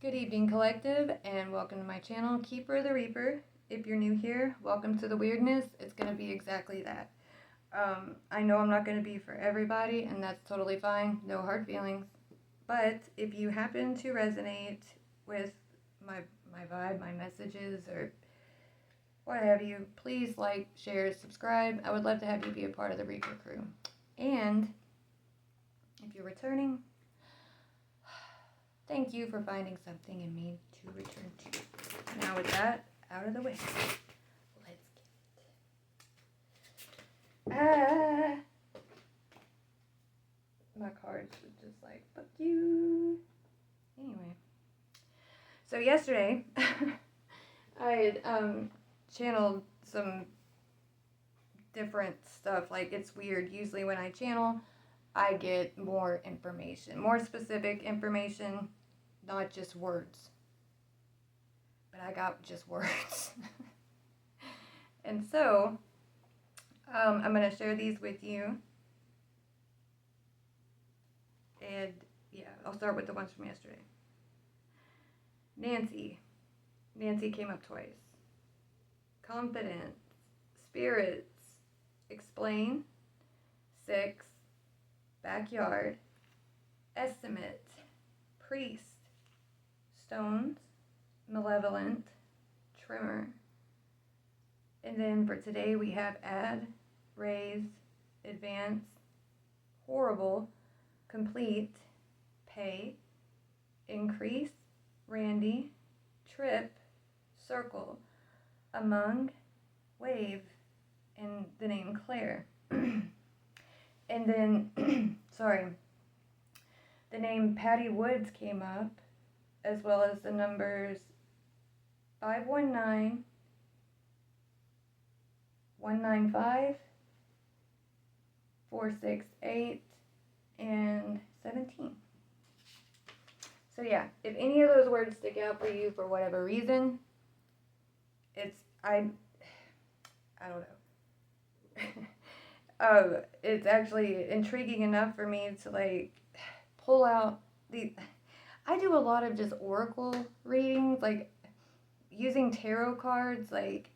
Good evening, collective, and welcome to my channel, Keeper the Reaper. If you're new here, welcome to the weirdness. It's going to be exactly that. I know I'm not going to be for everybody, and that's totally fine. No hard feelings. But if you happen to resonate with my vibe, my messages, or what have you, please like, share, subscribe. I would love to have you be a part of the Reaper crew. And if you're returning, thank you for finding something in me to return to. Now with that out of the way, let's get it. My cards were just like, fuck you. Anyway. So yesterday, I had channeled some different stuff. Like, it's weird. Usually when I channel, I get more information, more specific information, not just words. But I got just words. And so, I'm going to share these with you. And, yeah, I'll start with the ones from yesterday. Nancy. Nancy came up twice. Confidence. Spirits. Explain. 6. Backyard. Estimate. Priest. Stones. Malevolent. Trimmer. And then for today we have add, raise, advance, horrible, complete, pay, increase, Randy, trip, circle, among, wave, and the name Claire. And then, sorry, the name Patty Woods came up, as well as the numbers 519, 195, 468, and 17. So yeah, if any of those words stick out for you for whatever reason, I don't know. It's actually intriguing enough for me to like pull out I do a lot of just oracle readings, like using tarot cards, like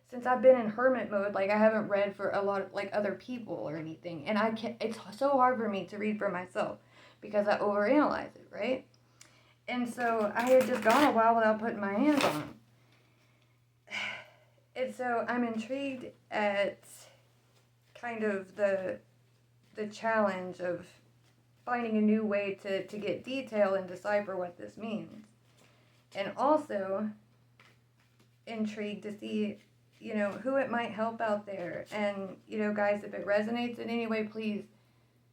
since I've been in hermit mode, like I haven't read for a lot of like other people or anything, and it's so hard for me to read for myself because I overanalyze it, right? And so I had just gone a while without putting my hands on them. And so I'm intrigued at kind of the challenge of finding a new way to get detail and decipher what this means. And also intrigued to see, you know, who it might help out there. And, you know, guys, if it resonates in any way, please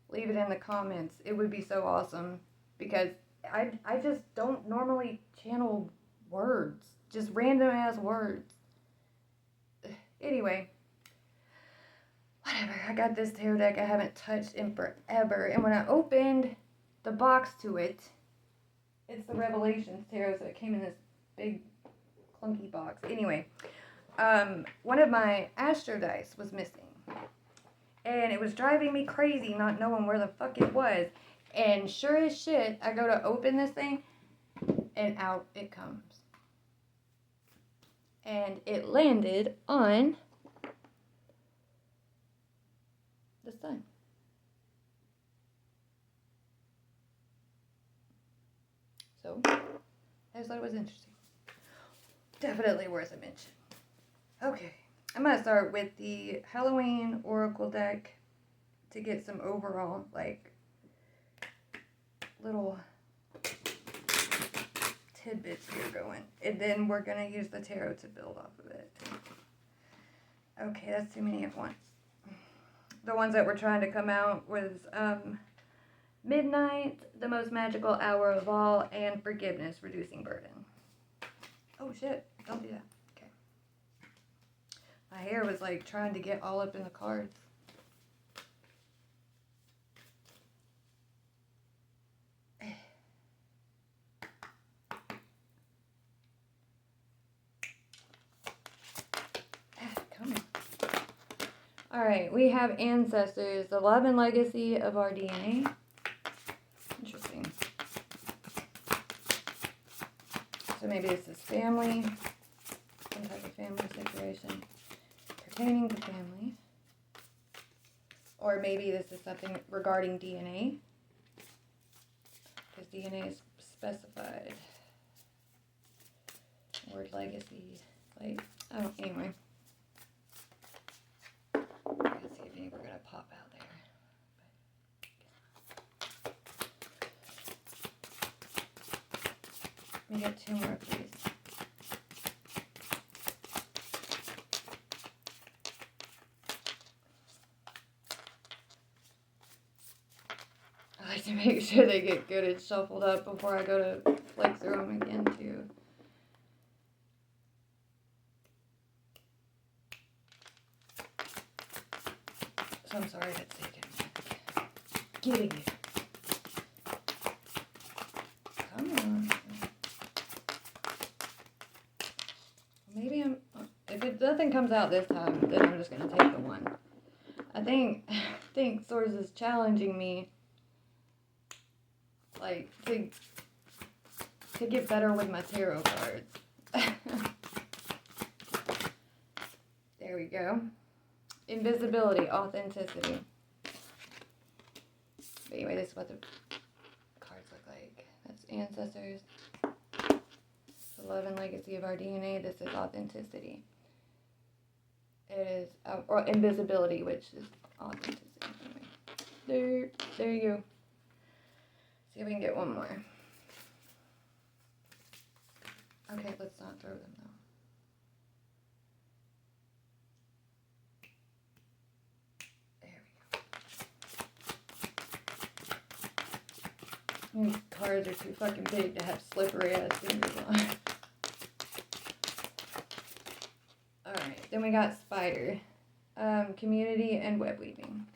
leave it in the comments. It would be so awesome because I just don't normally channel words, just random ass words. Anyway, whatever. I got this tarot deck I haven't touched in forever, and when I opened the box to it, it's the Revelations tarot, so it came in this big clunky box. Anyway, one of my astro dice was missing, and it was driving me crazy not knowing where the fuck it was. And sure as shit, I go to open this thing, and out it comes. And it landed on the sun. So, I just thought it was interesting. Definitely worth a mention. Okay, I'm going to start with the Halloween Oracle deck to get some overall, like, little tidbits here going. And then we're going to use the tarot to build off of it. Okay, that's too many at once. The ones that were trying to come out was midnight, the most magical hour of all, and forgiveness, reducing burden. Oh shit, don't do that. Okay. My hair was like trying to get all up in the cards. Alright, we have ancestors, the love and legacy of our DNA. Interesting. So maybe this is family, some type of family situation pertaining to family. Or maybe this is something regarding DNA, because DNA is specified. Word legacy, like, oh, anyway. Let's see if any were going to pop out there. Let me get 2 more, please. I like to make sure they get good and shuffled up before I go to flick through them again, too. So I'm sorry if it's taking getting it. Come on. Maybe if nothing comes out this time, then I'm just gonna take the one. I think Source is challenging me, like, to get better with my tarot cards. There we go. Invisibility, authenticity. But anyway, this is what the cards look like. That's ancestors. The love and legacy of our DNA. This is authenticity. It is, or invisibility, which is authenticity. Anyway, there you go. See if we can get one more. Okay, let's not throw them though. These cards are too fucking big to have slippery ass fingers on. Alright, then we got spider. Community and web weaving.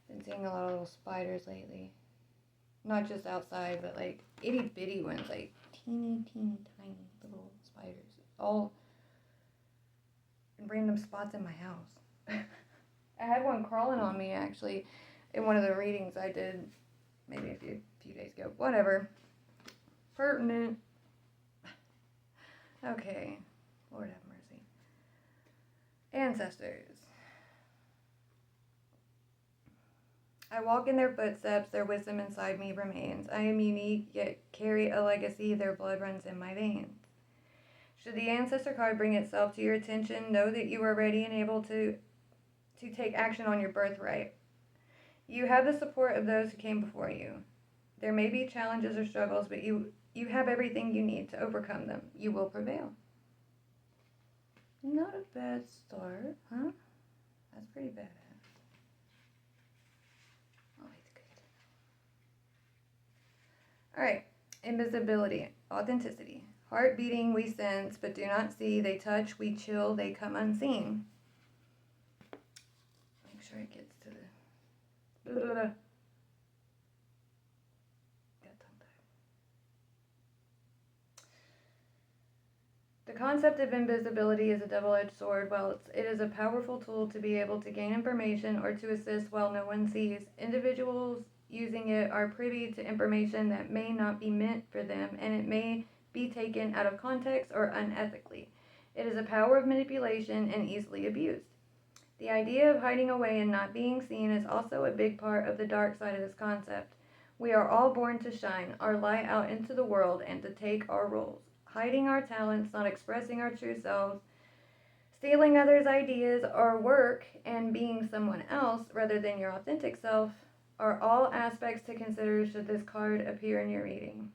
Been seeing a lot of little spiders lately. Not just outside, but like itty bitty ones, like teeny tiny little spiders. All in random spots in my house. I had one crawling on me actually in one of the readings I did maybe a few days ago. Whatever. Pertinent. Okay. Lord have mercy. Ancestors. I walk in their footsteps, their wisdom inside me remains. I am unique, yet carry a legacy, their blood runs in my veins. Should the ancestor card bring itself to your attention, know that you are ready and able to take action on your birthright. You have the support of those who came before you. There may be challenges or struggles, but you have everything you need to overcome them. You will prevail. Not a bad start, huh? That's pretty badass. Oh, he's good. Alright, invisibility, authenticity. Heart beating, we sense, but do not see. They touch, we chill, they come unseen. Make sure it gets to the... The concept of invisibility is a double-edged sword. While it is a powerful tool to be able to gain information or to assist while no one sees, individuals using it are privy to information that may not be meant for them, and it may be taken out of context or unethically. It is a power of manipulation and easily abused. The idea of hiding away and not being seen is also a big part of the dark side of this concept. We are all born to shine our light out into the world and to take our roles. Hiding our talents, not expressing our true selves, stealing others' ideas or work, and being someone else rather than your authentic self are all aspects to consider should this card appear in your reading.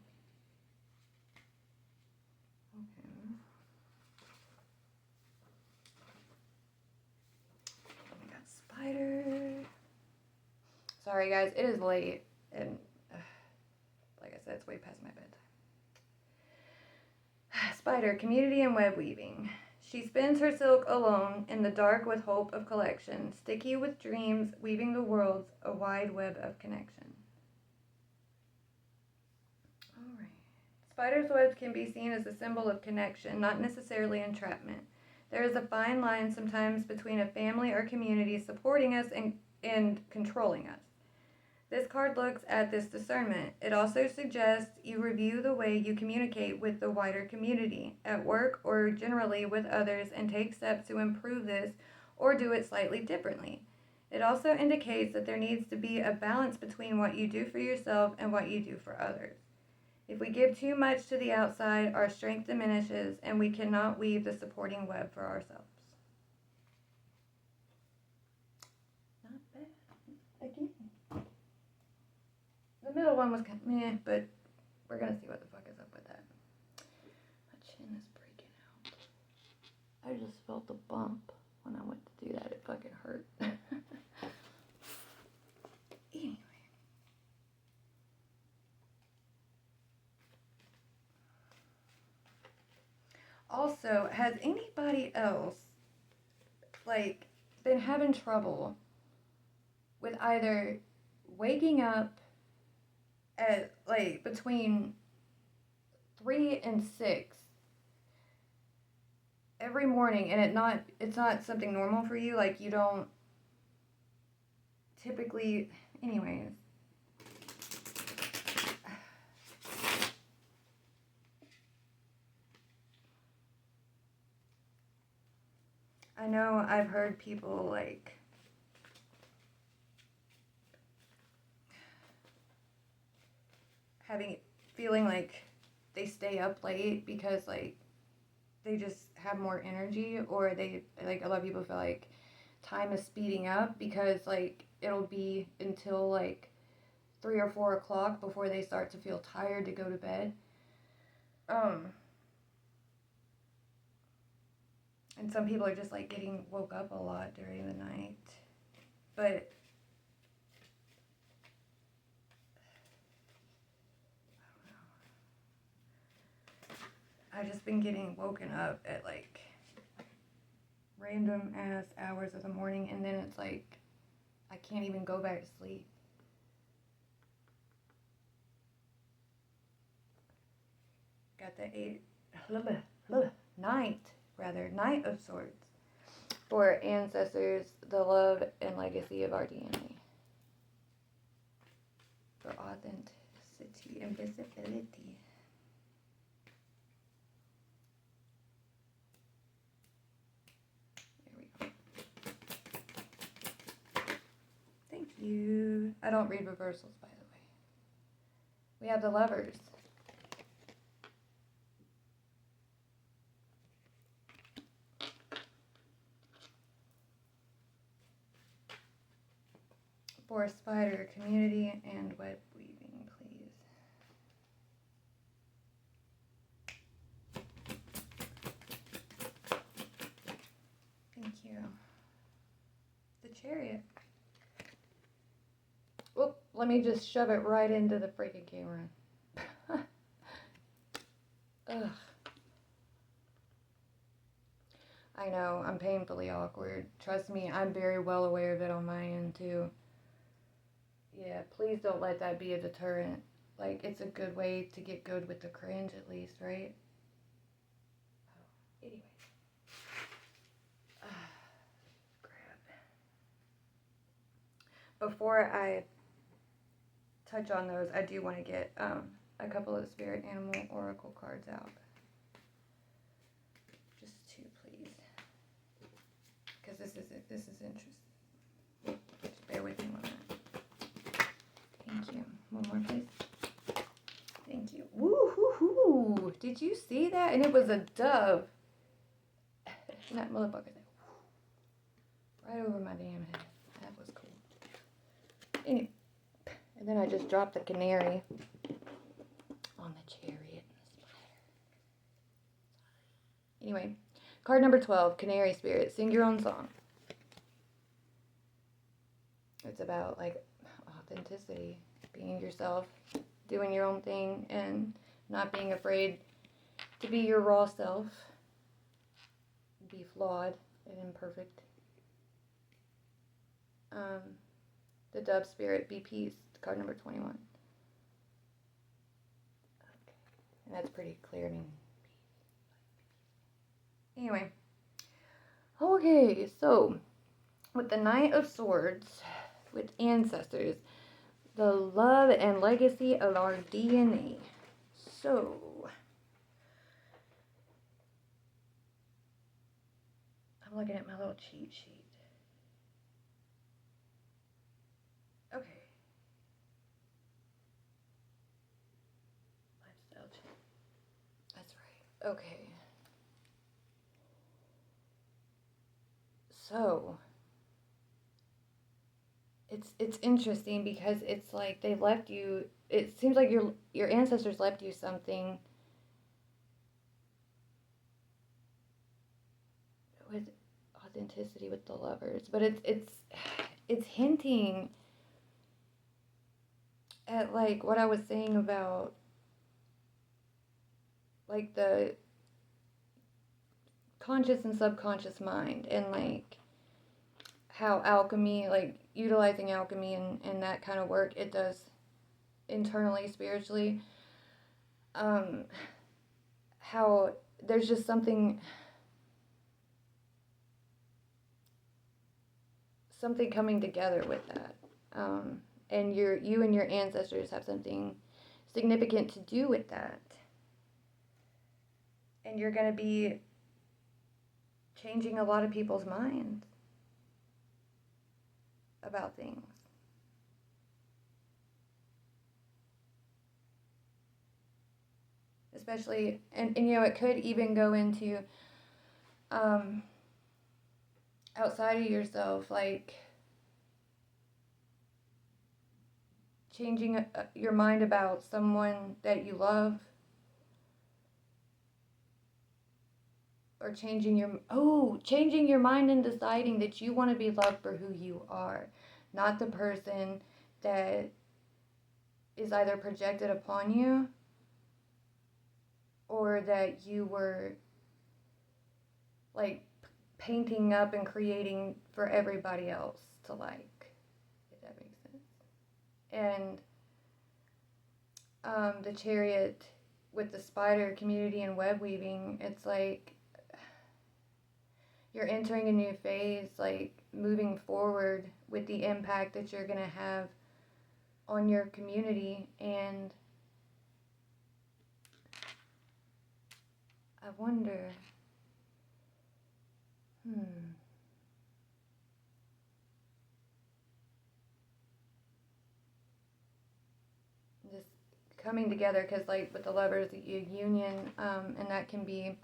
Okay. We got spider. Sorry guys, it is late, and like I said, it's way past my bedtime. Spider, community and web weaving. She spins her silk alone in the dark with hope of collection, sticky with dreams, weaving the worlds a wide web of connection. Alright. Spider's webs can be seen as a symbol of connection, not necessarily entrapment. There is a fine line sometimes between a family or community supporting us and controlling us. This card looks at this discernment. It also suggests you review the way you communicate with the wider community, at work or generally with others, and take steps to improve this or do it slightly differently. It also indicates that there needs to be a balance between what you do for yourself and what you do for others. If we give too much to the outside, our strength diminishes and we cannot weave the supporting web for ourselves. Not bad. Again. The middle one was kind of meh, but we're going to see what the fuck is up with that. My chin is breaking out. I just felt a bump when I went to do that. It fucking hurt. Anyway. Also, has anybody else, like, been having trouble with either waking up at, like, between 3 and 6 every morning, and it's not something normal for you? Like, you don't typically, anyways. I know I've heard people, like, feeling like they stay up late because, like, they just have more energy, or they, like, a lot of people feel like time is speeding up because, like, it'll be until, like, 3 or 4 o'clock before they start to feel tired to go to bed. And some people are just, like, getting woke up a lot during the night. But I've just been getting woken up at, like, random ass hours of the morning, and then it's like I can't even go back to sleep. Got the Knight of Swords. For ancestors, the love and legacy of our DNA. For authenticity and visibility. Thank you. I don't read reversals, by the way. We have the Lovers. For spider, community, and web weaving, please. Thank you. The Chariot. Whoop, let me just shove it right into the freaking camera. Ugh. I know, I'm painfully awkward. Trust me, I'm very well aware of it on my end, too. Yeah, please don't let that be a deterrent. Like, it's a good way to get good with the cringe, at least, right? Oh, anyway. Crap. Before I touch on those, I do want to get a couple of spirit animal oracle cards out. Just two, please. Because this is interesting. Just bear with me one minute. Thank you. One more, please. Thank you. Woo-hoo-hoo! Did you see that? And it was a dove. That motherfucker said, right over my damn head. That was cool. Anyway, and then I just dropped the canary on the chariot and the spider. Anyway, card number 12, Canary Spirit. Sing your own song. It's about, like, authenticity, being yourself, doing your own thing, and not being afraid to be your raw self, be flawed and imperfect. The Dove Spirit, be peace, card number 21. Okay, and that's pretty clear. I mean, peace. Anyway, okay, so with the Knight of Swords, with ancestors, the love and legacy of our DNA. So, I'm looking at my little cheat sheet. Okay. Lifestyle change. That's right. Okay. So, it's interesting because it's like they left you. It seems like your ancestors left you something with authenticity with the lovers, but it's hinting at like what I was saying about like the conscious and subconscious mind, and like how alchemy, like utilizing alchemy and that kind of work it does internally, spiritually, how there's just something coming together with that, and you and your ancestors have something significant to do with that, and you're going to be changing a lot of people's minds about things. Especially, and you know, it could even go into outside of yourself, like changing your mind about someone that you love, or changing your mind and deciding that you want to be loved for who you are, not the person that is either projected upon you or that you were like painting up and creating for everybody else to like, if that makes sense. And the Chariot with the spider community and web weaving, it's like you're entering a new phase, like moving forward with the impact that you're going to have on your community. And I wonder, this coming together, because like with the lovers, the union, and that can be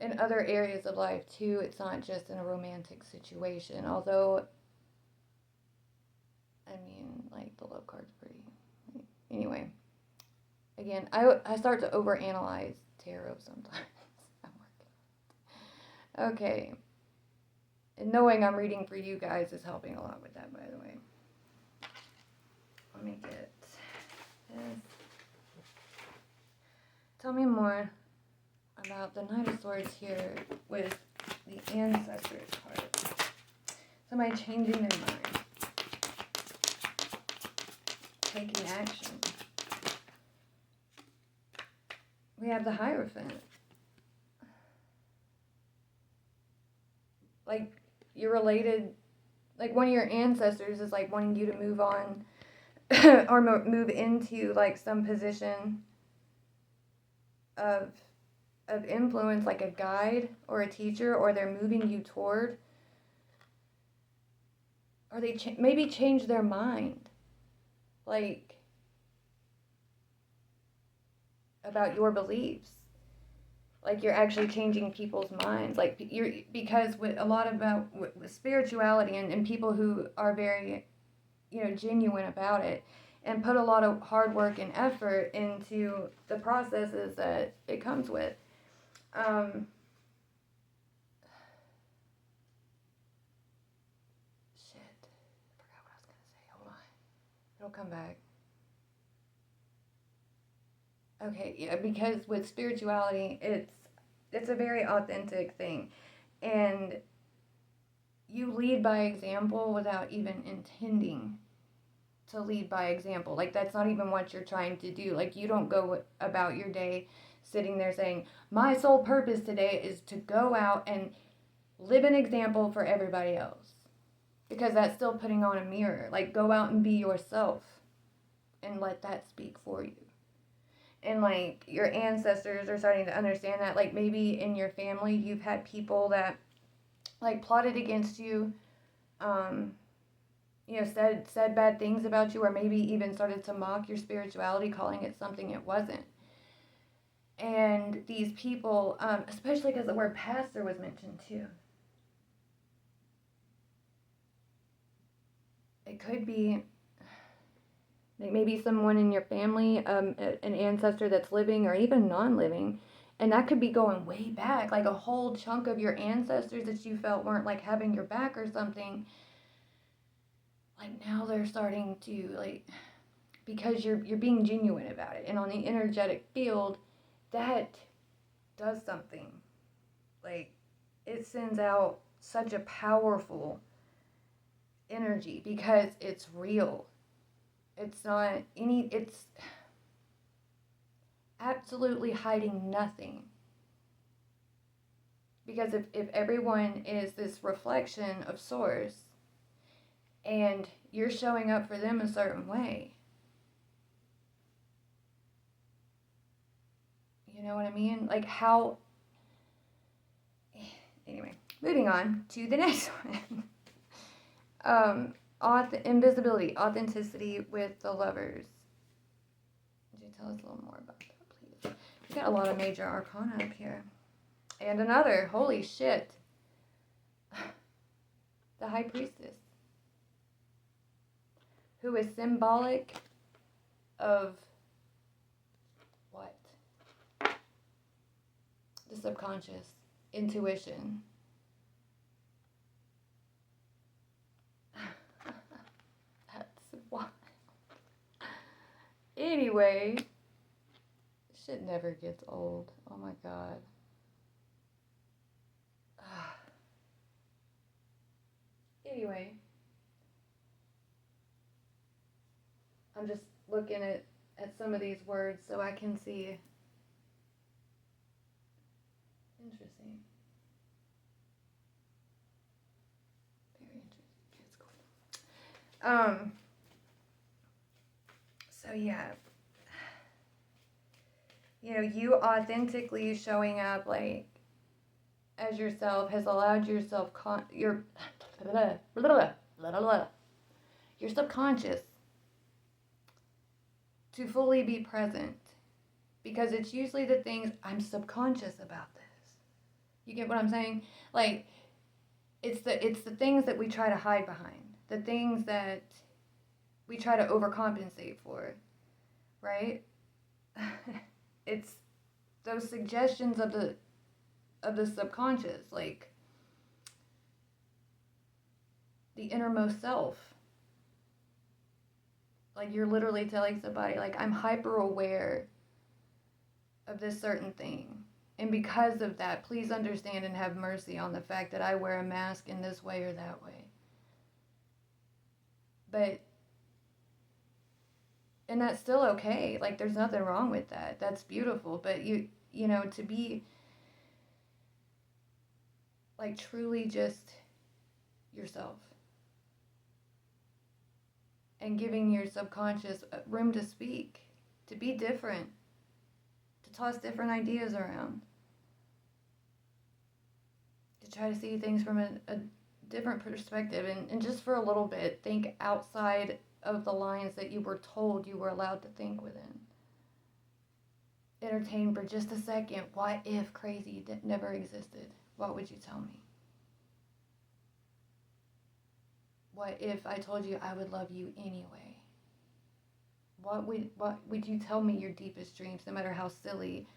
in other areas of life too. It's not just in a romantic situation, although I mean, like, the love card's pretty. Anyway, again, I start to overanalyze tarot sometimes. I'm working. Okay. And knowing I'm reading for you guys is helping a lot with that, by the way. Let me get this. Tell me more about the Knight of Swords here with the Ancestors card. Somebody changing their mind. Taking action. We have the Hierophant. Like, you're related, like one of your ancestors is like wanting you to move on or move into like some position of influence, like a guide or a teacher, or they're moving you toward, or they maybe change their mind, like about your beliefs. Like you're actually changing people's minds, like because with a lot about with spirituality and people who are very, you know, genuine about it and put a lot of hard work and effort into the processes that it comes with. Shit, I forgot what I was gonna say. Hold on, it'll come back. Okay, yeah, because with spirituality, it's a very authentic thing, and you lead by example without even intending to lead by example. Like, that's not even what you're trying to do. Like, you don't go about your day sitting there saying, my sole purpose today is to go out and live an example for everybody else. because that's still putting on a mirror. Like, go out and be yourself and let that speak for you. And like, your ancestors are starting to understand that. Like, maybe in your family you've had people that like plotted against you, you know, said bad things about you, or maybe even started to mock your spirituality, calling it something it wasn't. And these people, especially because the word pastor was mentioned too, it could be like maybe someone in your family, an ancestor that's living or even non-living, and that could be going way back, like a whole chunk of your ancestors that you felt weren't like having your back or something. Like, now they're starting to, like, because you're being genuine about it, and on the energetic field, that does something. Like, it sends out such a powerful energy because it's real. It's not it's absolutely hiding nothing. Because if everyone is this reflection of source and you're showing up for them a certain way, you know what I mean? Like, how. Anyway, moving on to the next one. Invisibility, authenticity with the lovers. Could you tell us a little more about that, please? We got a lot of major arcana up here. And another, holy shit. The High Priestess, who is symbolic of what? The subconscious, intuition. That's wild. Anyway, shit never gets old. Oh my god. Anyway, I'm just looking at some of these words so I can see. Interesting. Very interesting. It's cool. So yeah, you know, you authentically showing up like as yourself has allowed yourself your subconscious to fully be present, because it's usually the things I'm subconscious about this. You get what I'm saying? Like, it's the things that we try to hide behind, the things that we try to overcompensate for, right? It's those suggestions of the subconscious, like the innermost self. Like, you're literally telling somebody, like, I'm hyper aware of this certain thing. And because of that, please understand and have mercy on the fact that I wear a mask in this way or that way. But, and that's still okay. Like, there's nothing wrong with that. That's beautiful. But you know, to be like truly just yourself and giving your subconscious room to speak, to be different, to toss different ideas around, to try to see things from a different perspective, and just for a little bit, think outside of the lines that you were told you were allowed to think within. Entertain for just a second. What if crazy never existed? What would you tell me? What if I told you I would love you anyway? What would you tell me your deepest dreams, no matter how silly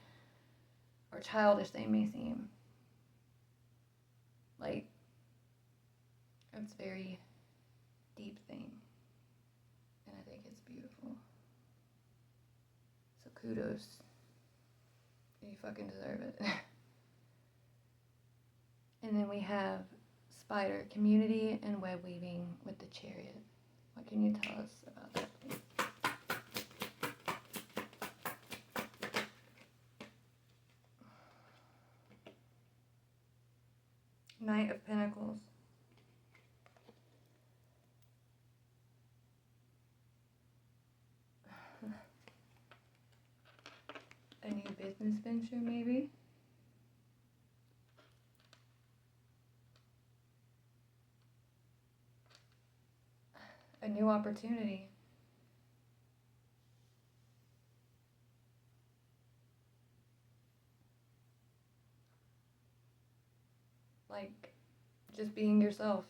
or childish they may seem? Like, it's a very deep thing, and I think it's beautiful. So kudos. You fucking deserve it. And then we have Spider, community and web weaving with the Chariot. What can you tell us about that, please? Knight of Pentacles. A new business venture, maybe? A new opportunity. Like, just being yourself.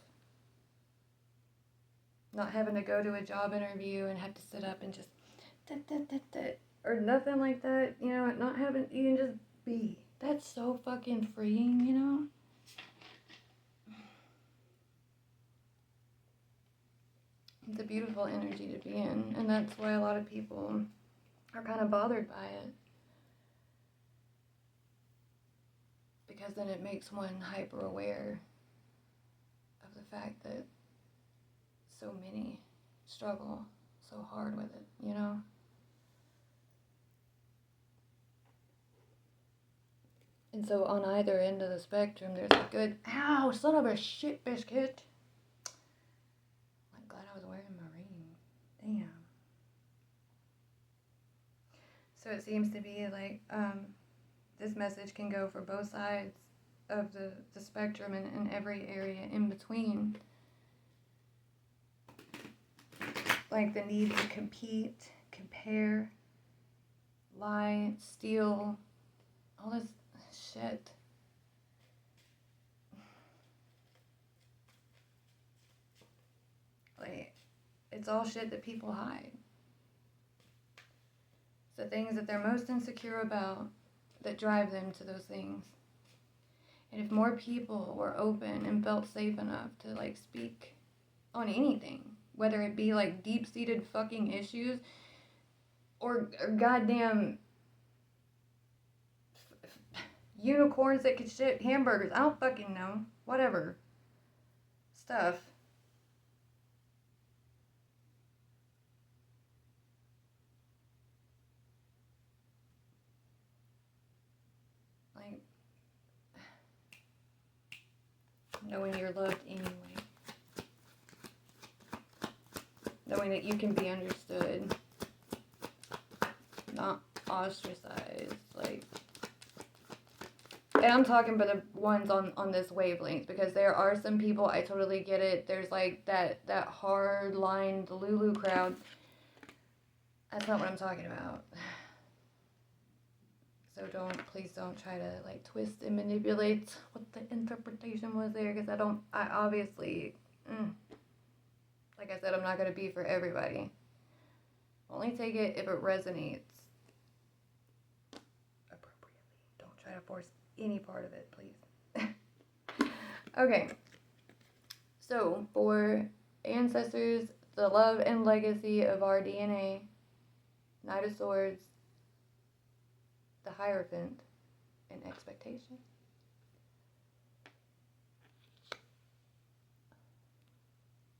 Not having to go to a job interview and have to sit up and just or nothing like that, you know, not having, you can just be. That's so fucking freeing, you know? It's a beautiful energy to be in, and that's why a lot of people are kind of bothered by it. Because then it makes one hyper aware of the fact that so many struggle so hard with it, you know? And so on either end of the spectrum, there's a good, ow, son of a shit biscuit. I'm glad I was wearing my ring. Damn. So it seems to be like, this message can go for both sides of the spectrum and every area in between. Like the need to compete, compare, lie, steal, all this shit. Like, it's all shit that people hide. It's the things that they're most insecure about that drive them to those things. And if more people were open and felt safe enough to, like, speak on anything, whether it be, like, deep-seated fucking issues or goddamn unicorns that could shit hamburgers, I don't fucking know, whatever stuff. Like, knowing you're loved anyway. Knowing that you can be understood. Not ostracized. Like, and I'm talking about the ones on this wavelength, because there are some people, I totally get it. There's like that hard line, the Lulu crowd. That's not what I'm talking about. So please don't try to like twist and manipulate what the interpretation was there, because I obviously, like I said, I'm not going to be for everybody. Only take it if it resonates appropriately. Don't try to force any part of it, please. Okay. So, for ancestors, the love and legacy of our DNA, Knight of Swords, the Hierophant, and expectation.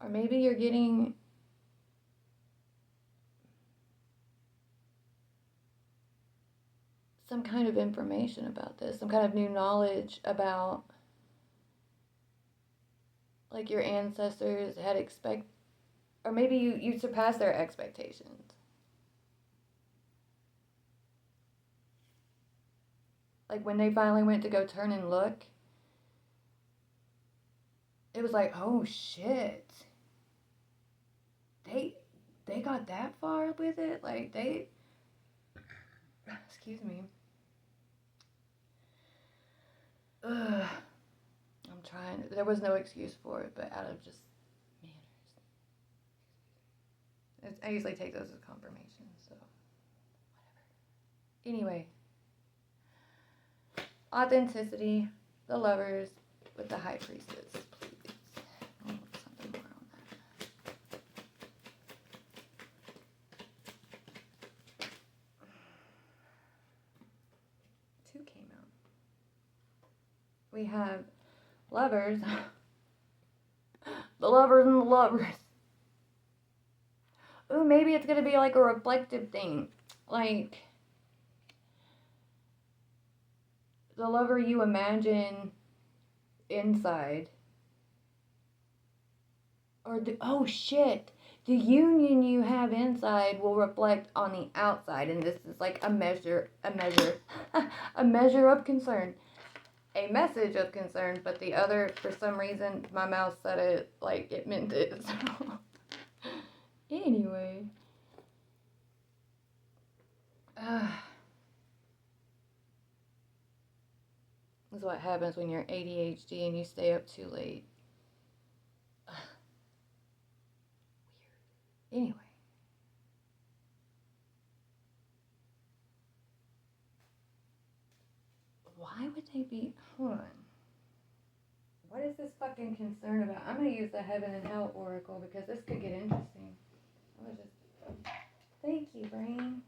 Or maybe you're getting some kind of information about this, some kind of new knowledge about, like, your ancestors had or maybe you surpassed their expectations. Like, when they finally went to go turn and look, it was like, oh shit. They got that far with it? Like, excuse me. Ugh. I'm trying. There was no excuse for it, but out of just manners. I usually take those as confirmation, so whatever. Anyway. Authenticity, the Lovers with the High Priestess, please. I want something more on that. Two came out. We have Lovers, the Lovers and the Lovers. Ooh, maybe it's going to be like a reflective thing. Like, the lover you imagine inside. Or oh shit. the union you have inside will reflect on the outside, and this is like a measure a measure of concern, a message of concern. But the other, for some reason, my mouth said it like it meant it. So anyway, this is what happens when you're ADHD and you stay up too late. Weird. Anyway. Why would they be? Hold on. What is this fucking concern about? I'm gonna use the Heaven and Hell Oracle because this could get interesting. I was just. Thank you, brain.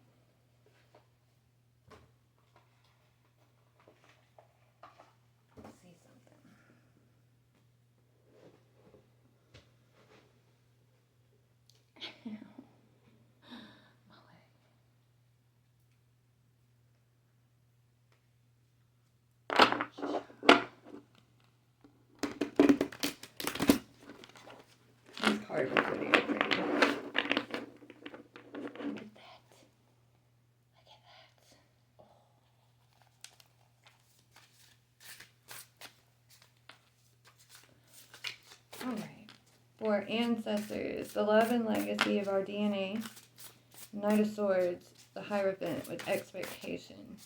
Let's see something. My leg. This card was pretty pretty. Look at that. Look at that. Oh. Alright. For ancestors, the love and legacy of our DNA. Knight of Swords, the Hierophant with expectation.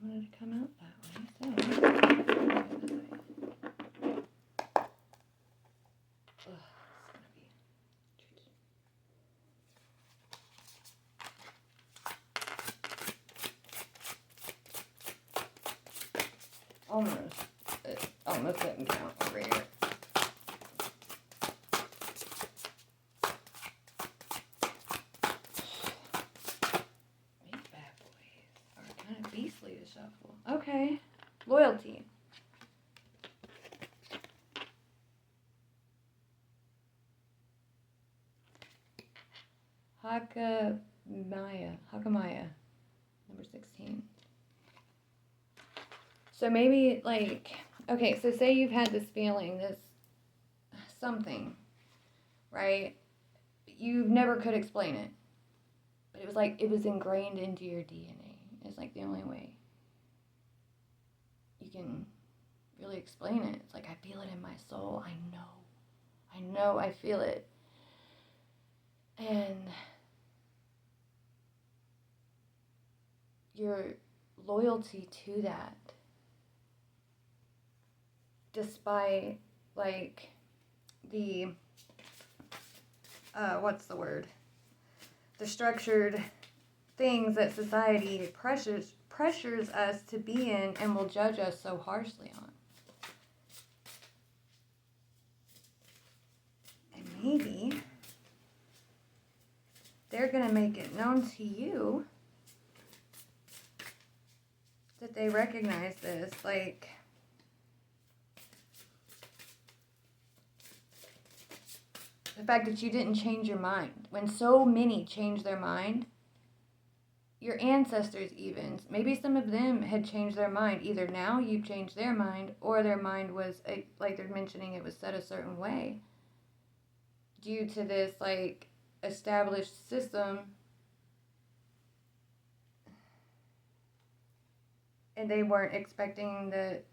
Wanted to come out that way, so it's gonna be tricky. It almost didn't count over here. Beastly to shuffle. Okay. Loyalty. Hakamaya. Number 16. So maybe like, okay, so say you've had this feeling, this something, right? You never could explain it. But it was like, it was ingrained into your DNA. It's like the only way you can really explain it. It's like, I feel it in my soul. I know, I feel it. And your loyalty to that, despite like the, what's the word? The structured things that society pressures us to be in and will judge us so harshly on. And maybe they're going to make it known to you that they recognize this, like, the fact that you didn't change your mind. When so many change their mind, your ancestors even, maybe some of them had changed their mind. Either now you've changed their mind, or their mind was, like they're mentioning, it was set a certain way. Due to this, like, established system. And they weren't expecting that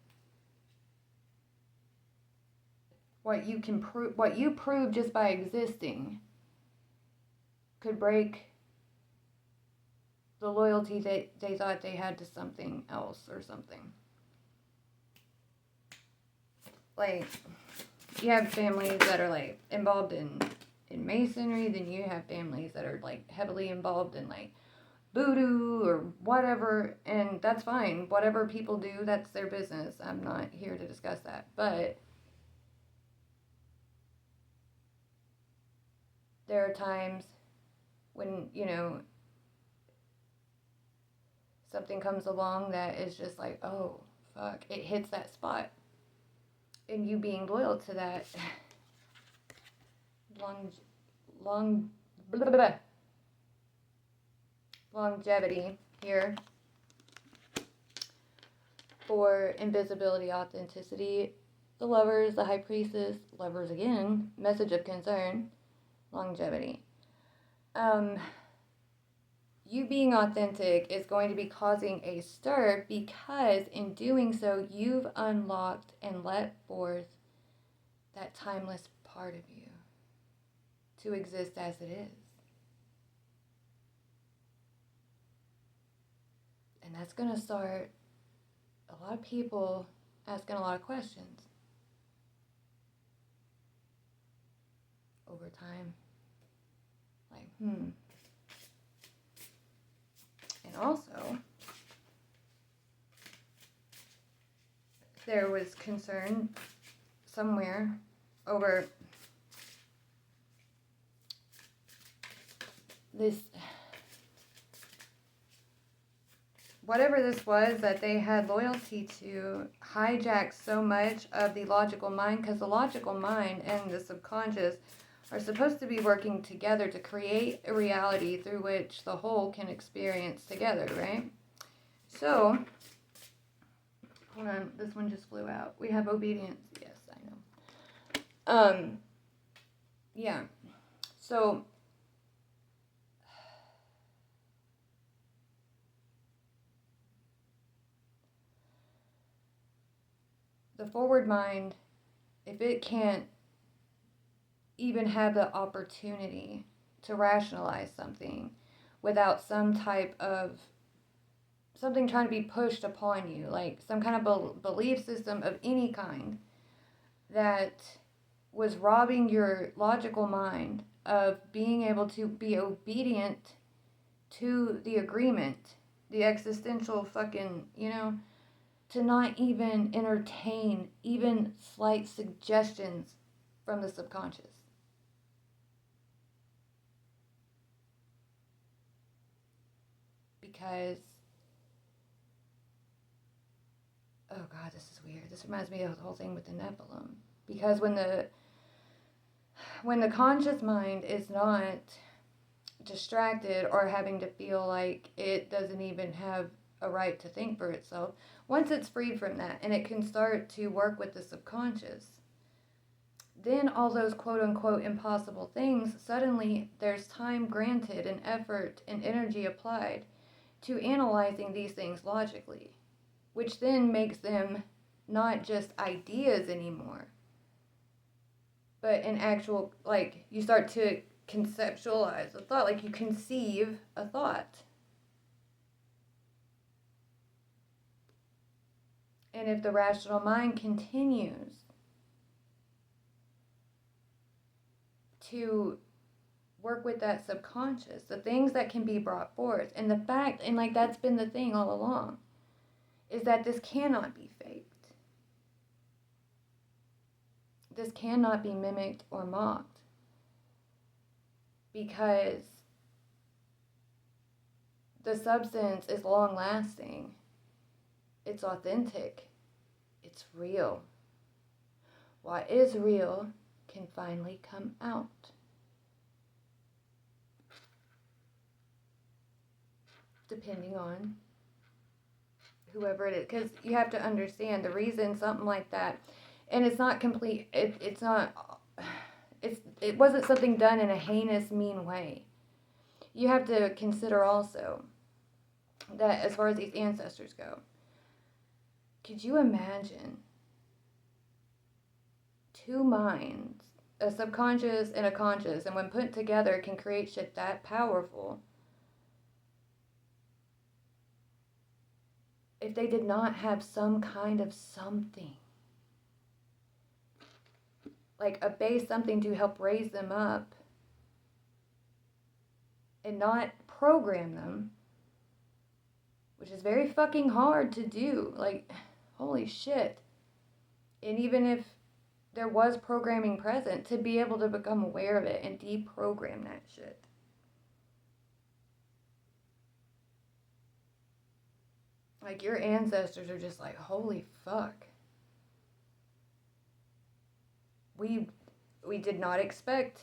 what you prove just by existing could break the loyalty that they thought they had to something else or something. Like, you have families that are like involved in masonry, then you have families that are like heavily involved in like voodoo or whatever, and that's fine. Whatever people do, that's their business. I'm not here to discuss that. But there are times when, you know, something comes along that is just like, oh, fuck, it hits that spot. And you being loyal to that long, blah, blah, blah, longevity here for invisibility, authenticity, the lovers, the high priestess, lovers again, message of concern, longevity. You being authentic is going to be causing a stir because in doing so, you've unlocked and let forth that timeless part of you to exist as it is. And that's going to start a lot of people asking a lot of questions over time. Like, And also, there was concern somewhere over this, whatever this was that they had loyalty to, hijacked so much of the logical mind, because the logical mind and the subconscious are supposed to be working together to create a reality through which the whole can experience together, right? So, hold on, this one just flew out. We have obedience. Yes, I know. Yeah. So, the forward mind, if it can't even have the opportunity to rationalize something without some type of something trying to be pushed upon you, like some kind of belief system of any kind that was robbing your logical mind of being able to be obedient to the agreement, the existential fucking, to not even entertain even slight suggestions from the subconscious. Because, oh God, this is weird. This reminds me of the whole thing with the Nephilim. Because when the conscious mind is not distracted or having to feel like it doesn't even have a right to think for itself, once it's freed from that and it can start to work with the subconscious, then all those quote-unquote impossible things, suddenly there's time granted and effort and energy applied to analyzing these things logically, which then makes them not just ideas anymore, but an actual, like, you start to conceptualize a thought, like you conceive a thought. And if the rational mind continues to work with that subconscious, the things that can be brought forth, and the fact, and like that's been the thing all along, is that this cannot be faked. This cannot be mimicked or mocked, because the substance is long lasting, it's authentic, it's real. What is real can finally come out. Depending on whoever it is, because you have to understand the reason something like that, and it's not complete, it wasn't something done in a heinous, mean way. You have to consider also that as far as these ancestors go, could you imagine two minds, a subconscious and a conscious, and when put together can create shit that powerful, if they did not have some kind of something, like a base, something to help raise them up and not program them, which is very fucking hard to do. Like, holy shit. And even if there was programming present, to be able to become aware of it and deprogram that shit. Like, your ancestors are just like, holy fuck. We did not expect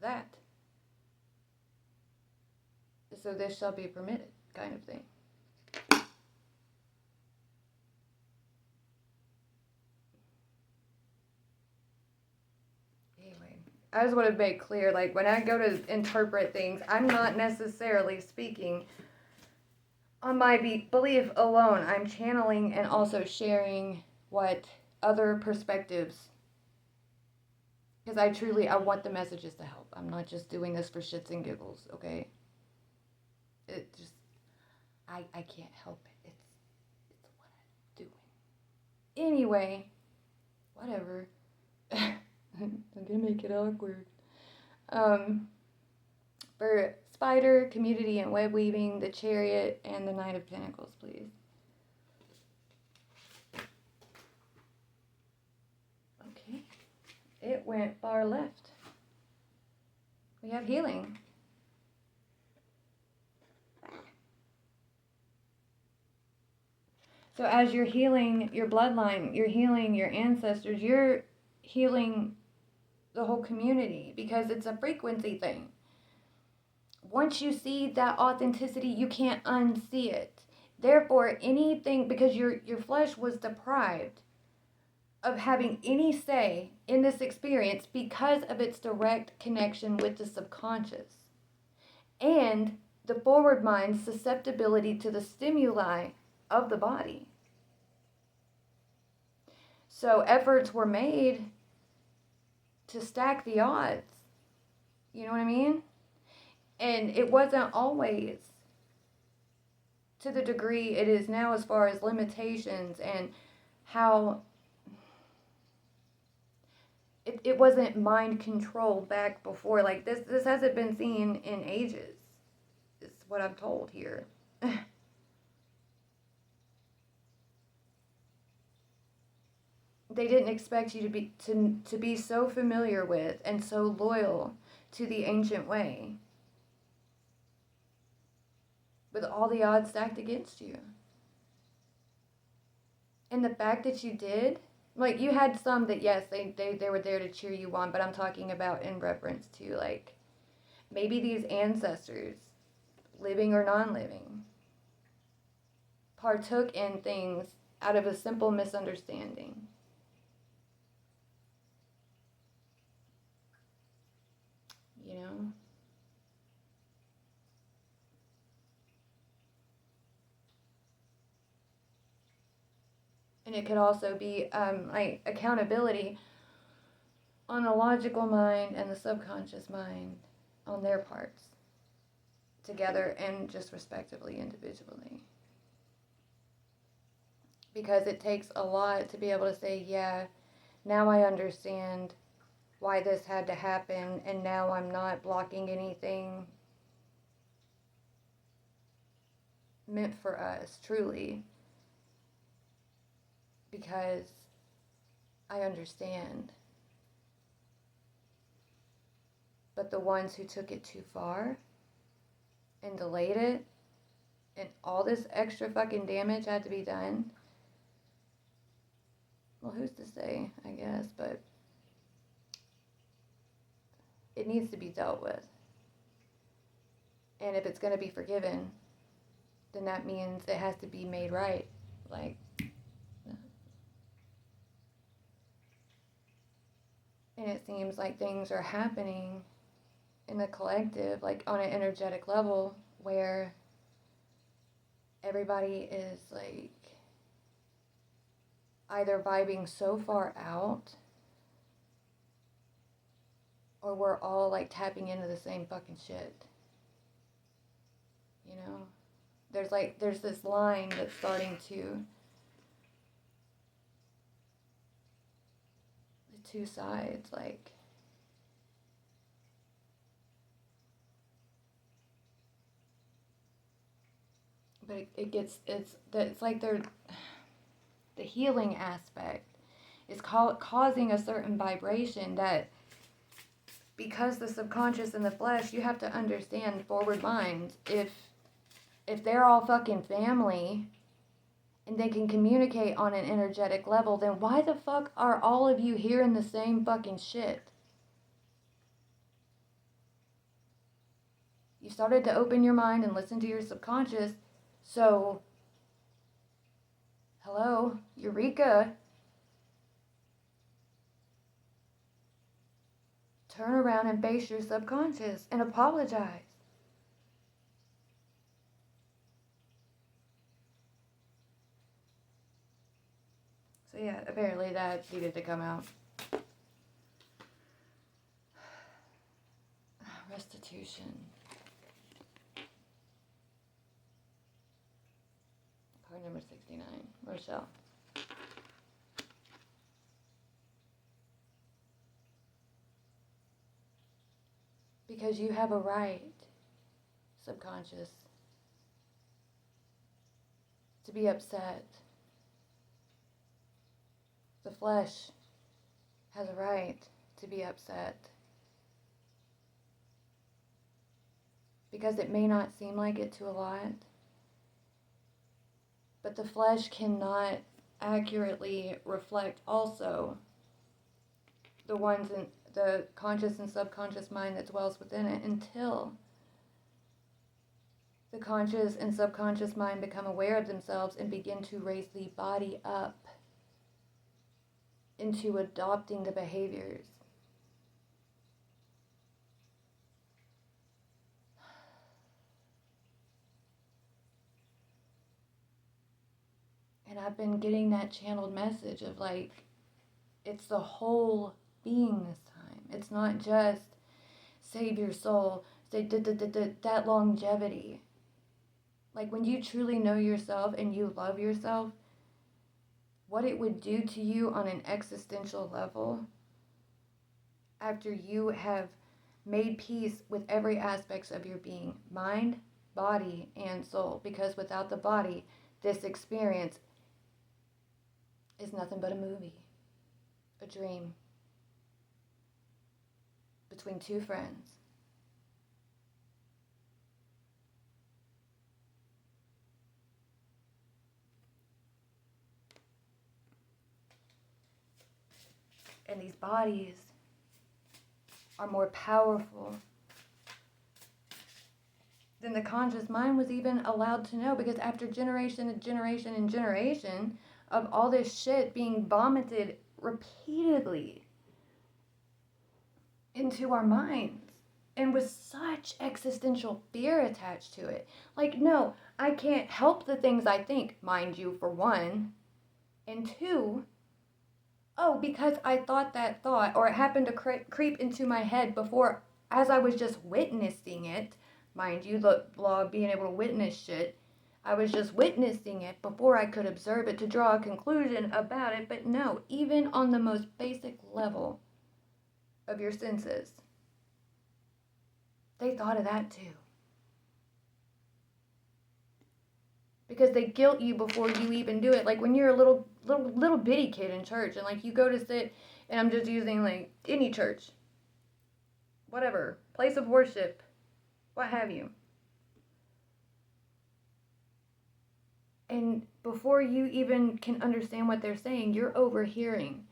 that. So this shall be permitted, kind of thing. Anyway, I just want to make clear, like, when I go to interpret things, I'm not necessarily speaking on my belief alone. I'm channeling and also sharing what other perspectives, because I want the messages to help. I'm not just doing this for shits and giggles, okay? It just, I can't help it. It's what I'm doing. Anyway, whatever. I'm gonna make it awkward. For Spider, Community, and Web Weaving, the Chariot, and the Knight of Pentacles, please. Okay. It went far left. We have healing. So as you're healing your bloodline, you're healing your ancestors, you're healing the whole community, because it's a frequency thing. Once you see that authenticity, you can't unsee it. Therefore, anything, because your flesh was deprived of having any say in this experience because of its direct connection with the subconscious and the forward mind's susceptibility to the stimuli of the body. So efforts were made to stack the odds. You know what I mean? And it wasn't always to the degree it is now, as far as limitations and how it wasn't mind control back before. Like, this hasn't been seen in ages, is what I'm told here. They didn't expect you to be so familiar with and so loyal to the ancient way, with all the odds stacked against you. And the fact that you did, like, you had some that, yes, they were there to cheer you on, but I'm talking about in reference to, like, maybe these ancestors, living or non-living, partook in things out of a simple misunderstanding. You know? And it could also be like accountability on the logical mind and the subconscious mind on their parts, together and just respectively, individually. Because it takes a lot to be able to say, yeah, now I understand why this had to happen, and now I'm not blocking anything meant for us, truly, because I understand. But the ones who took it too far and delayed it, and all this extra fucking damage had to be done, well, who's to say, I guess, but it needs to be dealt with. And if it's going to be forgiven, then that means it has to be made right. Like, and it seems like things are happening in the collective, like on an energetic level, where everybody is like either vibing so far out, or we're all like tapping into the same fucking shit. You know? There's this line that's starting to, the two sides, like, but it's like they're, the healing aspect is causing a certain vibration that, because the subconscious and the flesh, you have to understand forward mind. If they're all fucking family and they can communicate on an energetic level, then why the fuck are all of you hearing the same fucking shit? You started to open your mind and listen to your subconscious. So, hello, Eureka. Turn around and face your subconscious and apologize. So yeah, apparently that needed to come out. Restitution. Card number 69. Rochelle. Because you have a right, subconscious, to be upset. The flesh has a right to be upset. Because it may not seem like it to a lot, but the flesh cannot accurately reflect also the ones in the conscious and subconscious mind that dwells within it until the conscious and subconscious mind become aware of themselves and begin to raise the body up into adopting the behaviors. And I've been getting that channeled message of like, it's the whole being this time. It's not just save your soul, say that longevity. Like when you truly know yourself and you love yourself, what it would do to you on an existential level after you have made peace with every aspect of your being, mind, body, and soul. Because without the body, this experience is nothing but a movie, a dream between two friends. And these bodies are more powerful than the conscious mind was even allowed to know, because after generation and generation and generation of all this shit being vomited repeatedly into our minds and with such existential fear attached to it. Like, no, I can't help the things I think, mind you, for one. And two, oh, because I thought that thought, or it happened to creep into my head before, as I was just witnessing it, mind you, the law of being able to witness shit, I was just witnessing it before I could observe it to draw a conclusion about it. But no, even on the most basic level of your senses, they thought of that too. Because they guilt you before you even do it. Like when you're a little bitty kid in church and like you go to sit, and I'm just using like any church, whatever, place of worship, what have you. And before you even can understand what they're saying, you're overhearing.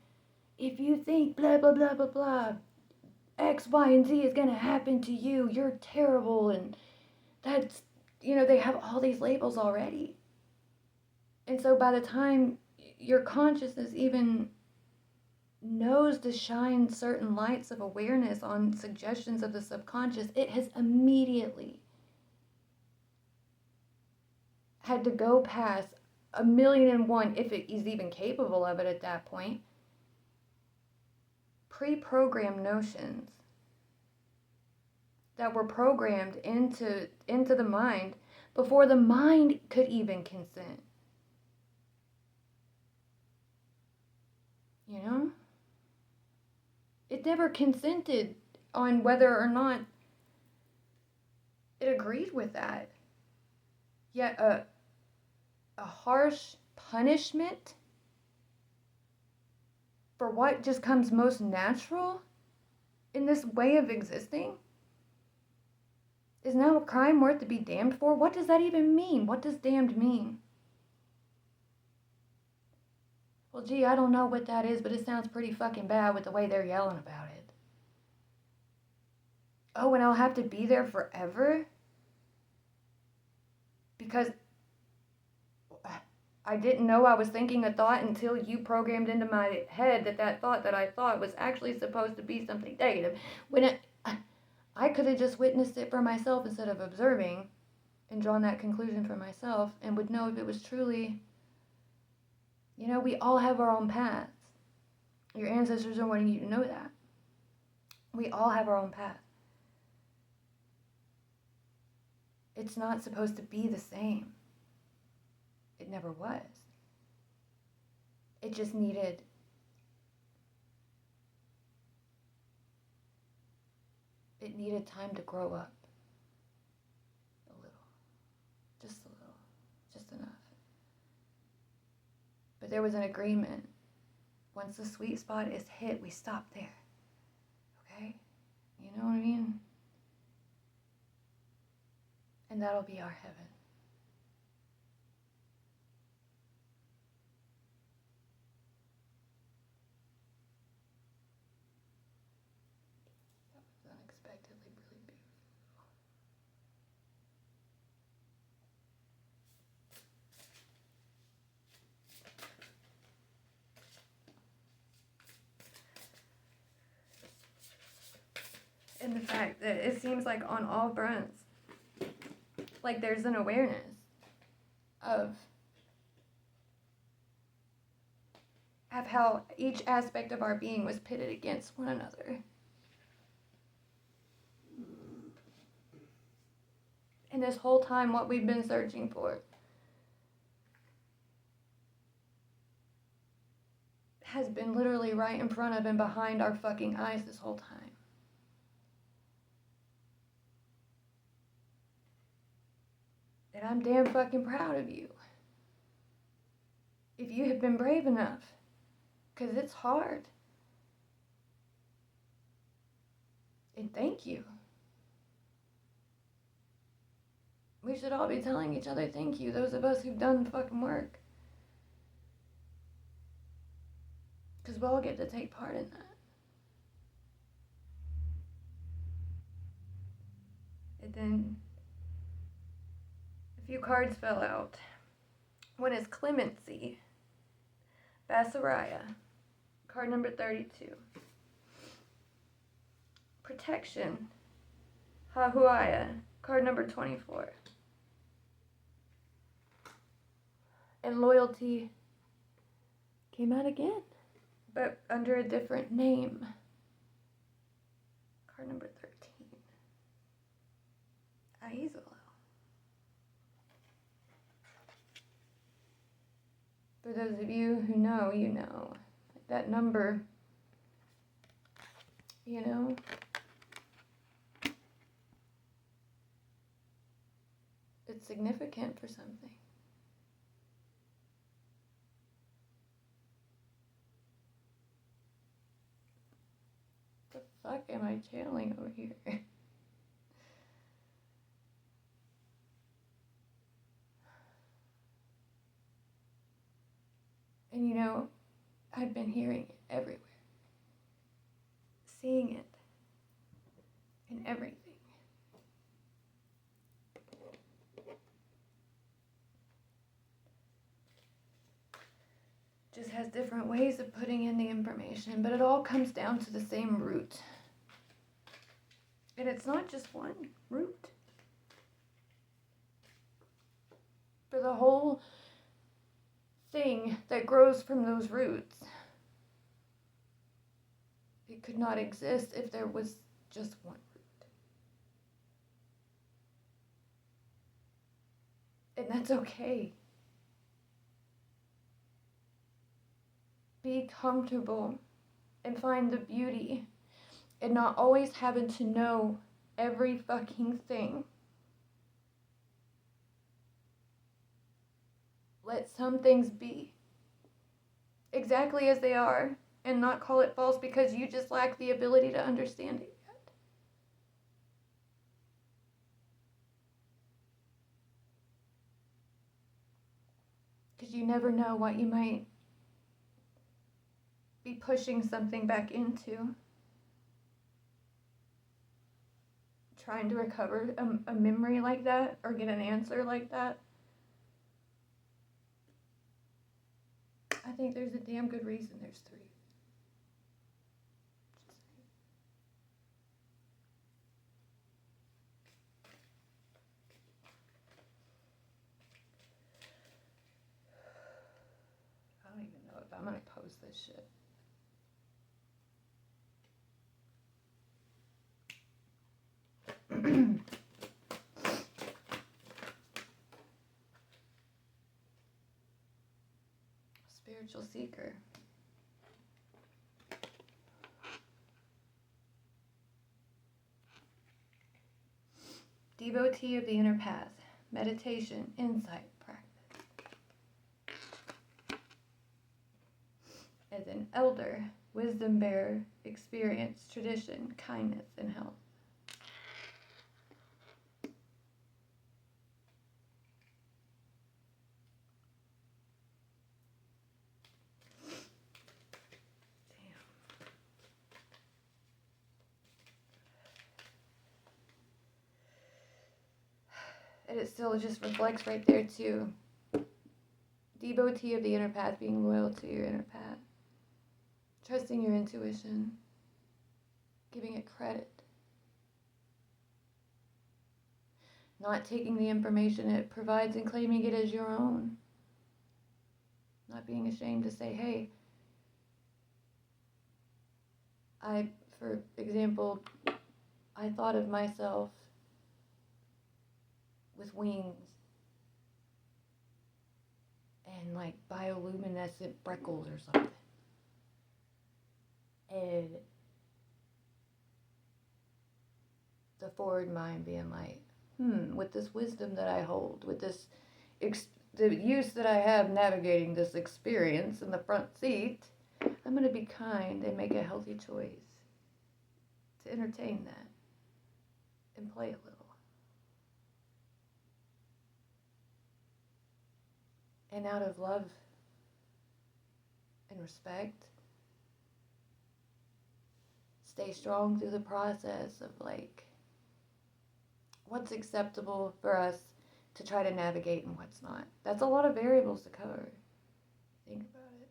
If you think blah, blah, blah, blah, blah, X, Y, and Z is going to happen to you, you're terrible. And that's, they have all these labels already. And so by the time your consciousness even knows to shine certain lights of awareness on suggestions of the subconscious, it has immediately had to go past 1,000,001, if it is even capable of it at that point, pre-programmed notions that were programmed into the mind before the mind could even consent. It never consented on whether or not it agreed with that. Yet a harsh punishment for what just comes most natural in this way of existing is now a crime worth to be damned for? What does that even mean? What does damned mean? Well, gee, I don't know what that is, but it sounds pretty fucking bad with the way they're yelling about it. Oh, and I'll have to be there forever? because I didn't know I was thinking a thought until you programmed into my head that thought that I thought was actually supposed to be something negative. When I could have just witnessed it for myself instead of observing and drawn that conclusion for myself, and would know if it was truly, we all have our own paths. Your ancestors are wanting you to know that. We all have our own path. It's not supposed to be the same. It never was. It just needed time to grow up a little. Just a little. Just enough. But there was an agreement. Once the sweet spot is hit, we stop there. Okay? You know what I mean? And that'll be our heaven. That was unexpectedly really beautiful. And the fact that it seems like on all fronts, like there's an awareness of how each aspect of our being was pitted against one another. And this whole time, what we've been searching for has been literally right in front of and behind our fucking eyes this whole time. And I'm damn fucking proud of you. If you have been brave enough. Because it's hard. And thank you. We should all be telling each other thank you, those of us who've done the fucking work. Because we all get to take part in that. And then a few cards fell out. One is Clemency, Basariah, card number 32. Protection, Hahuaya, card number 24. And Loyalty came out again, but under a different name. Card number 13. Aizalo. For those of you who know, you know. That number, it's significant for something. What the fuck am I channeling over here? And I've been hearing it everywhere. Seeing it in everything. Just has different ways of putting in the information, but it all comes down to the same root. And it's not just one root. For the whole thing that grows from those roots, it could not exist if there was just one root. And that's okay. Be comfortable and find the beauty in not always having to know every fucking thing. Let some things be exactly as they are and not call it false because you just lack the ability to understand it yet. Because you never know what you might be pushing something back into. Trying to recover a memory like that or get an answer like that. I think there's a damn good reason there's 3. I don't even know if I'm gonna post this shit. Spiritual seeker. Devotee of the inner path. Meditation, insight, practice. As an elder, wisdom bearer, experience, tradition, kindness, and health. And it still just reflects right there too. Devotee of the inner path, being loyal to your inner path. Trusting your intuition. Giving it credit. Not taking the information it provides and claiming it as your own. Not being ashamed to say, hey, for example, I thought of myself with wings and like bioluminescent freckles or something. And the forward mind being like, with this wisdom that I hold, with this, the use that I have navigating this experience in the front seat, I'm going to be kind and make a healthy choice to entertain that and play a little. And out of love and respect, stay strong through the process of like what's acceptable for us to try to navigate and what's not. That's a lot of variables to cover. Think about it.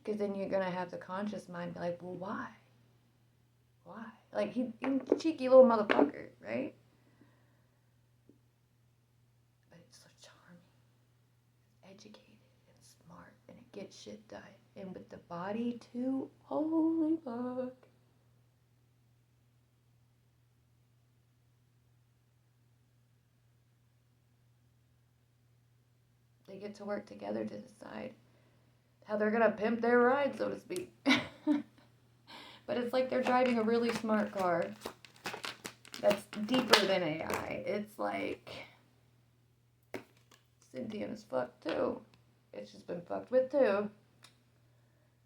Because then you're going to have the conscious mind be like, well, why? Why? Like, he's a cheeky little motherfucker, right? But it's so charming, educated, and smart, and it gets shit done. And with the body, too, holy fuck. They get to work together to decide how they're going to pimp their ride, so to speak. But it's like they're driving a really smart car that's deeper than AI. It's like sentient as fuck, too. It's just been fucked with, too.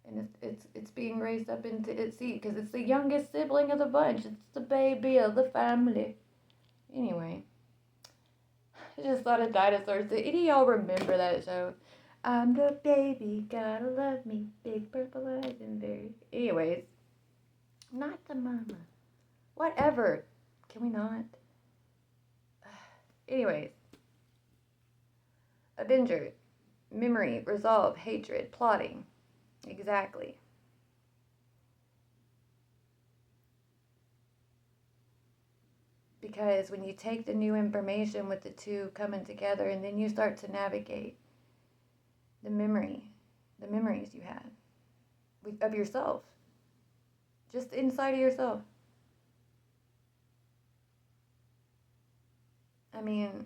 And it's being raised up into its seat because it's the youngest sibling of the bunch. It's the baby of the family. Anyway. I just thought of dinosaurs. Did any of y'all remember that show? I'm the baby, gotta love me, big purple eyes and very... Anyways, not the mama. Whatever. Can we not? Anyways. Avenger. Memory, resolve, hatred, plotting. Exactly. Because when you take the new information with the two coming together and then you start to navigate the memories you had of yourself, just inside of yourself. I mean,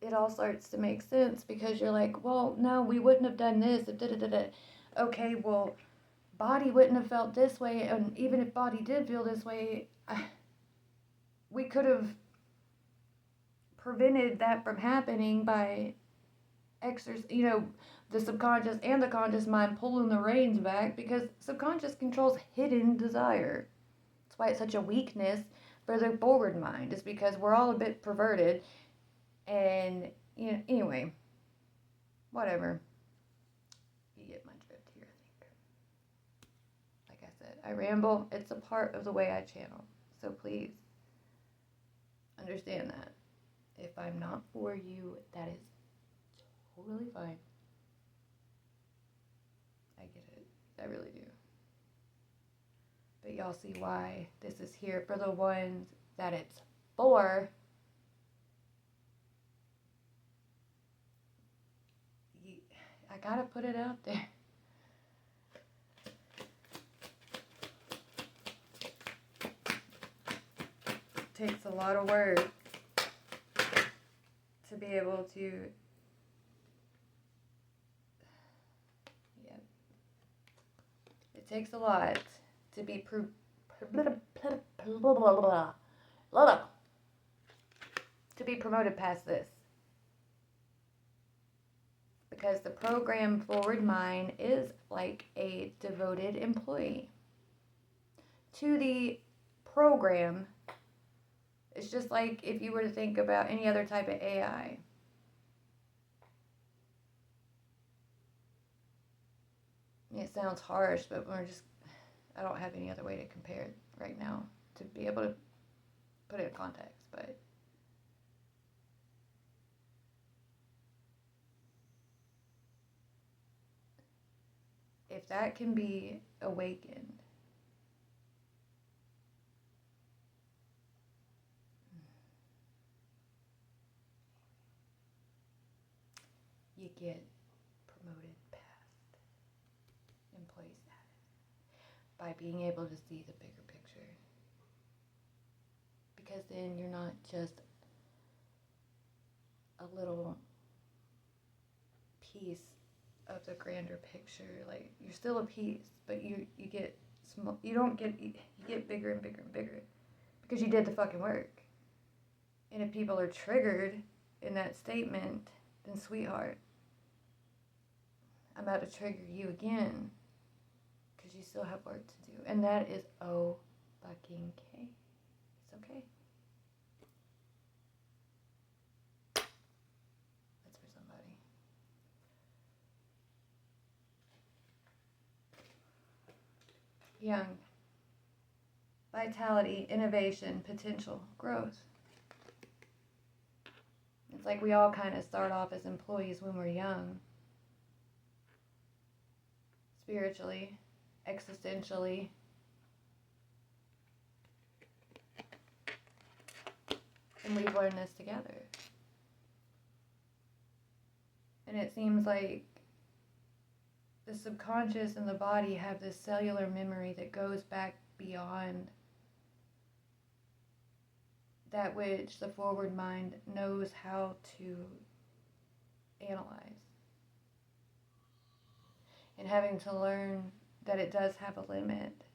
it all starts to make sense because you're like, well, no, we wouldn't have done this. Okay, well, body wouldn't have felt this way, and even if body did feel this way, we could have prevented that from happening by the subconscious and the conscious mind pulling the reins back, because subconscious controls hidden desire. That's why it's such a weakness for the forward mind, is because we're all a bit perverted. And anyway, whatever. You get my drift here, I think. Like I said, I ramble. It's a part of the way I channel, so please understand that. If I'm not for you, that is totally fine. I get it. I really do. But y'all see why this is here for the ones that it's for. I gotta put it out there. It takes a lot of work to be able to, yeah. It takes a lot to be promoted past this. Because the program Forward Mind is like a devoted employee to the program. It's just like if you were to think about any other type of AI. It sounds harsh, but I don't have any other way to compare it right now to be able to put it in context, but if that can be awakened, you get promoted past employee status by being able to see the bigger picture. Because then you're not just a little piece of the grander picture. Like, you're still a piece, but you get small. You get bigger and bigger and bigger because you did the fucking work. And if people are triggered in that statement, then sweetheart, I'm about to trigger you again because you still have work to do. And that is fucking okay. It's okay. That's for somebody. Young. Vitality, innovation, potential, growth. It's like we all kind of start off as employees when we're young. Spiritually, existentially. And we've learned this together. And it seems like the subconscious and the body have this cellular memory that goes back beyond that which the forward mind knows how to analyze. And having to learn that it does have a limit.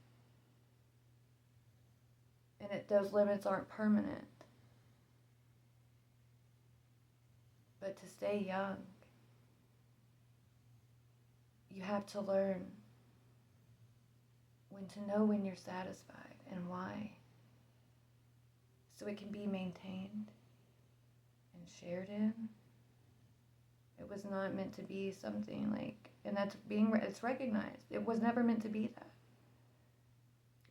And those limits aren't permanent. But to stay young, you have to learn when to know when you're satisfied and why. So it can be maintained and shared in. It was not meant to be something like, and it's recognized. It was never meant to be that.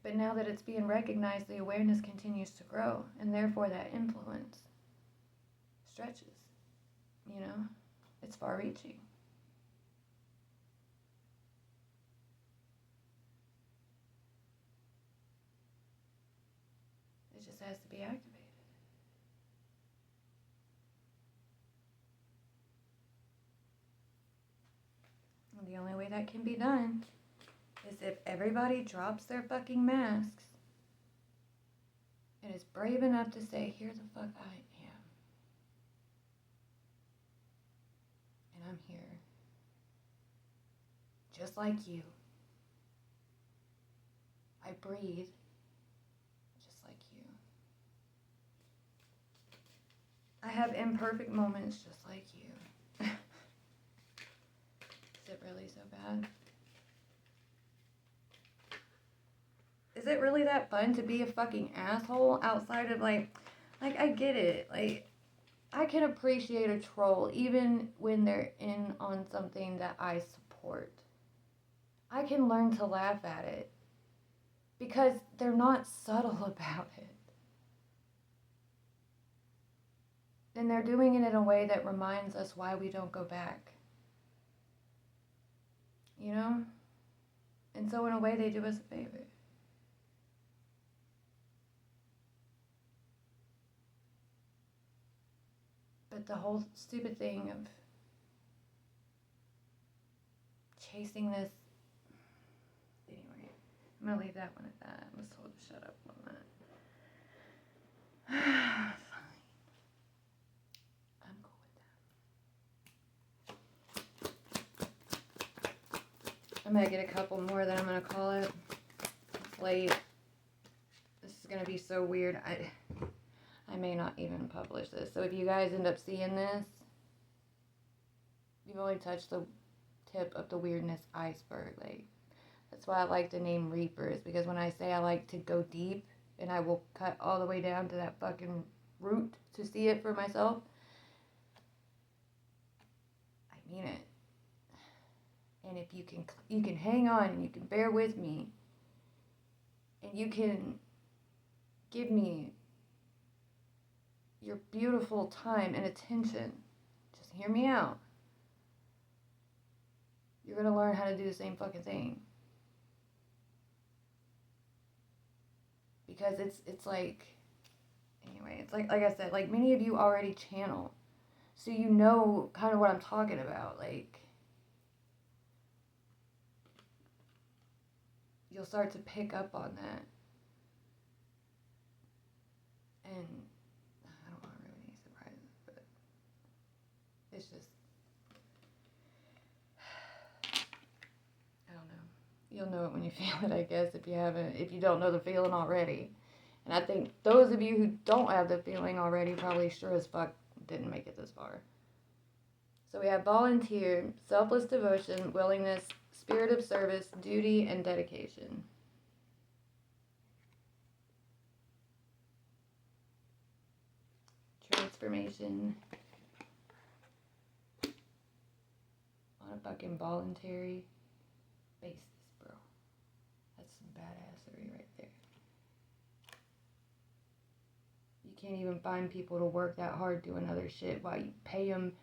But now that it's being recognized, the awareness continues to grow, and therefore that influence stretches. You know, it's far-reaching. It just has to be activated. And the only way that can be done is if everybody drops their fucking masks and is brave enough to say, here the fuck I am. And I'm here. Just like you. I breathe just like you. I have imperfect moments just like you. Is it really so bad? Is it really that fun to be a fucking asshole outside of like I get it. Like, I can appreciate a troll even when they're in on something that I support. I can learn to laugh at it because they're not subtle about it. then they're doing it in a way that reminds us why we don't go back. You know? And so in a way they do us a favor. But the whole stupid thing of chasing this... Anyway, I'm going to leave that one at that. I was told to shut up on that. Fine. I'm cool with that. I'm going to get a couple more that I'm going to call it. It's late. This is going to be so weird. I may not even publish this. So if you guys end up seeing this, you've only touched the tip of the weirdness iceberg. Like, that's why I like the name Reapers, because when I say I like to go deep and I will cut all the way down to that fucking root to see it for myself, I mean it. And if you can hang on and you can bear with me and you can give me your beautiful time and attention, just hear me out. You're going to learn how to do the same fucking thing. Because it's like, anyway, it's like I said, like many of you already channel. So you know kind of what I'm talking about. Like, you'll start to pick up on that. And I don't want to ruin any surprises, but it's just, I don't know. You'll know it when you feel it, I guess, if you don't know the feeling already. And I think those of you who don't have the feeling already probably sure as fuck didn't make it this far. So we have volunteer, selfless devotion, willingness, spirit of service, duty, and dedication. Transformation. On a fucking voluntary basis, bro. That's some badassery right there. You can't even find people to work that hard doing other shit while you pay them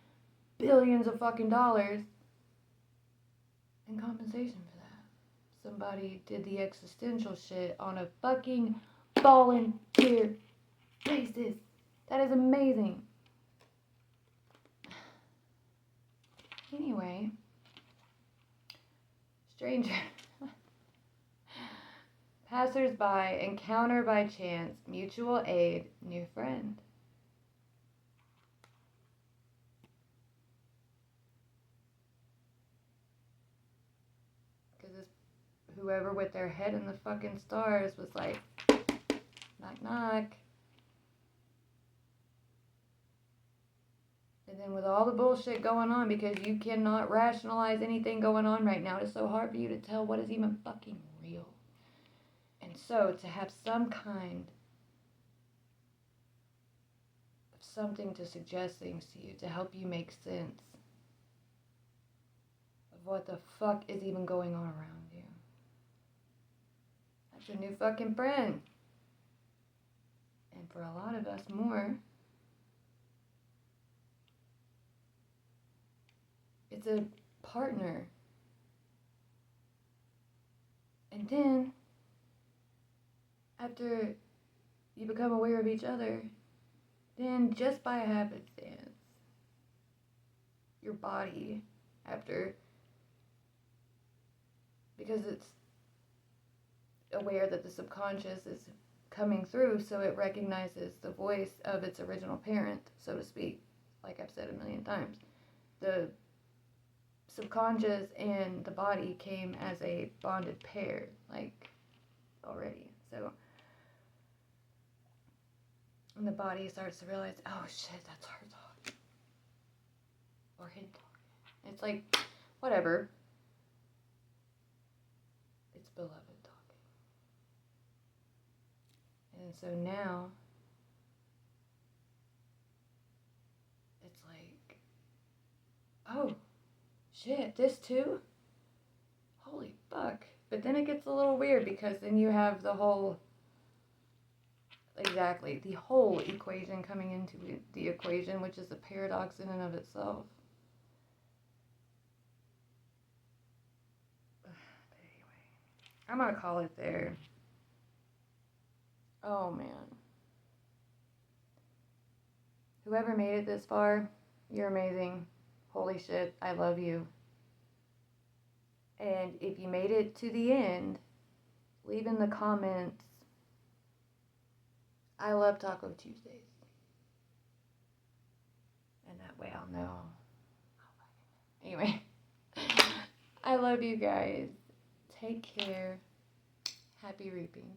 billions of fucking dollars in compensation for that. Somebody did the existential shit on a fucking volunteer basis. That is amazing. Anyway, stranger. Passers-by, encounter by chance, mutual aid, new friend. Because whoever with their head in the fucking stars was like, knock knock. And then with all the bullshit going on, because you cannot rationalize anything going on right now, it's so hard for you to tell what is even fucking real. And so to have some kind of something to suggest things to you, to help you make sense of what the fuck is even going on around you. That's a new fucking friend. And for a lot of us more, it's a partner. And then, after you become aware of each other, then just by happenstance, your body, because it's aware that the subconscious is coming through, so it recognizes the voice of its original parent, so to speak, like I've said a million times. The subconscious and the body came as a bonded pair, like, already. So, and the body starts to realize, oh shit, that's her talking. Or him talking. It's like, whatever. It's beloved talking. And so now, it's like, oh, shit, this too? Holy fuck. But then it gets a little weird, because then you have the whole, exactly. The whole equation coming into the equation, which is a paradox in and of itself. But anyway, I'm gonna call it there. Oh man. Whoever made it this far, you're amazing. Holy shit, I love you. And if you made it to the end, leave in the comments, I love Taco Tuesdays. And that way I'll know. Anyway, I love you guys. Take care. Happy reaping.